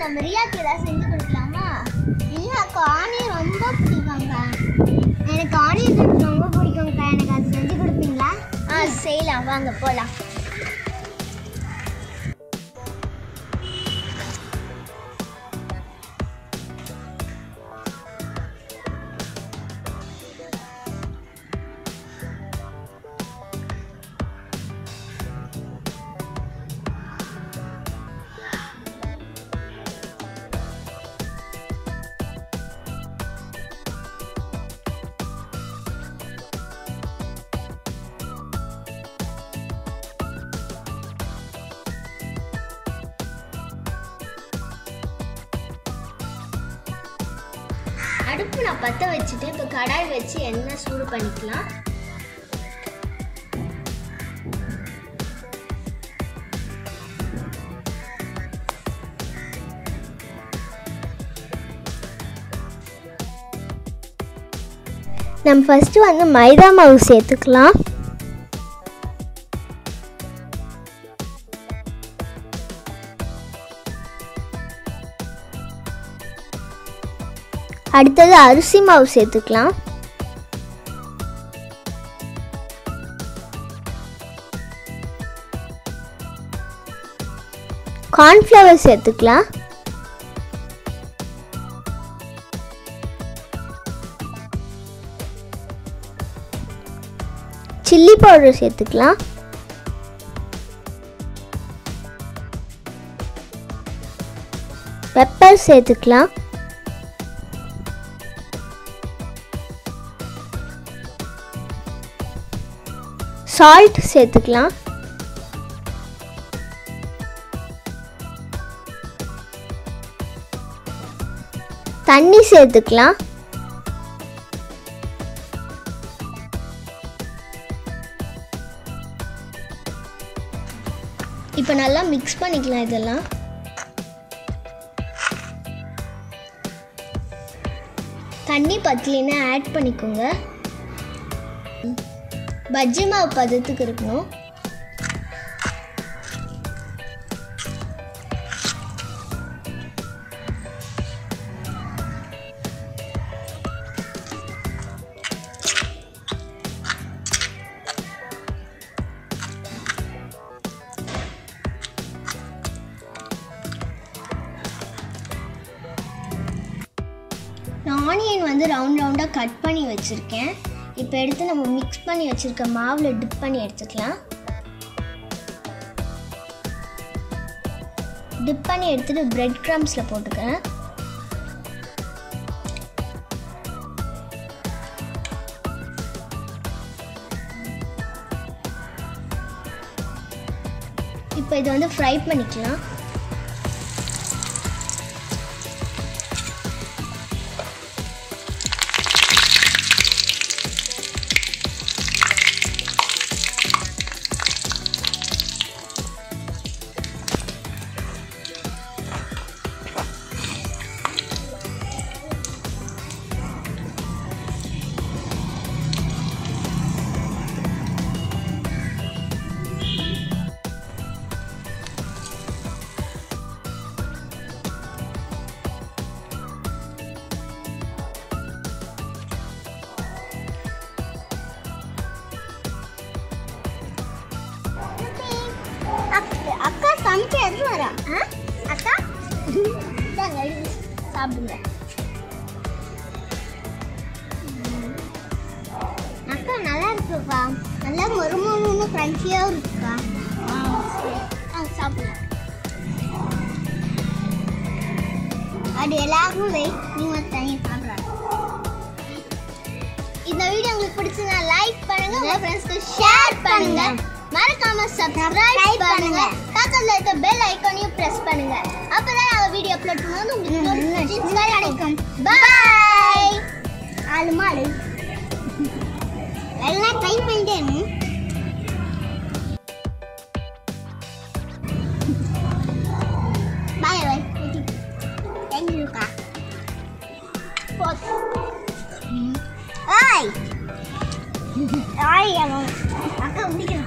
நம்ம ரியாக்கு ஏதாவது செஞ்சு கொடுக்கலாமா? ரியாக்கு ஆனியன் ரொம்ப பிடிக்கும்க்கா. எனக்கு ஆனியன் ரொம்ப பிடிக்கும்க்கா. எனக்கு அது செஞ்சு கொடுப்பீங்களா? செய்யலாம், வாங்க போகலாம். அடுப்பு நான் பற்ற வச்சுட்டு இப்போ கடாய் வச்சு எண்ணெய் சூடு பண்ணிக்கலாம். நம்ம ஃபர்ஸ்ட் வந்து மைதா மாவு சேர்த்துக்கலாம். அடுத்தது அரிசி மாவு சேர்த்துக்கலாம். கார்ன்ஃப்ளவர் சேர்த்துக்கலாம். சில்லி பவுடர் சேர்த்துக்கலாம். பெப்பர் சேர்த்துக்கலாம். சால்ட் சேர்த்துக்கலாம். தண்ணி சேர்த்துக்கலாம். இப்போ நல்லா மிக்ஸ் பண்ணிக்கலாம். இதெல்லாம் தண்ணி பத்தலைன்னா ஆட் பண்ணிக்கோங்க. பஜ்ஜி மாவு பதத்துக்கு இருக்கணும். நான் ஆனியன் வந்து ரவுண்டாக கட் பண்ணி வச்சுருக்கேன். இப்போ எடுத்து நம்ம மிக்ஸ் பண்ணி வச்சுருக்க மாவில் டிப் பண்ணி எடுத்துக்கலாம். டிப் பண்ணி எடுத்துகிட்டு பிரெட் க்ரம்ஸில் போட்டுக்கிறேன். இப்போ இதை வந்து ஃப்ரை பண்ணிக்கலாம். அக்கா சமைச்சு எடுத்து வரா. அக்கா சாப்பிடுங்க. அக்கா நல்லா இருக்குக்கா. நல்லா மொறுமொறுன்னு கிரன்ச்சியாகவும் இருக்குக்கா. சாப்பிடுங்க. அது எல்லாருக்கும் நீங்கள் தனியாக சாப்பிட்றாங்க. இந்த வீடியோ உங்களுக்கு பிடிச்சதுன்னா லைக் பண்ணுங்க, உங்கள் ஃப்ரெண்ட்ஸ்க்கு ஷேர் பண்ணுங்க, மறக்காம சப்ஸ்கிரைப் பண்ணுங்க, பக்கத்துல இருக்க பெல் ஐகானையும் பிரஸ் பண்ணுங்க. அப்பதான் நாங்க வீடியோ அப்லோட் பண்ணும்போது உங்களுக்கு நோட்டிஃபிகேஷன் கிடைக்கும். பை. ஆளுமாளு எல்லாம் ட்ரை பண்ணிட்டேன். Bye bye. Thank you kak. Pot. Ay. Ay, emang. Aku udah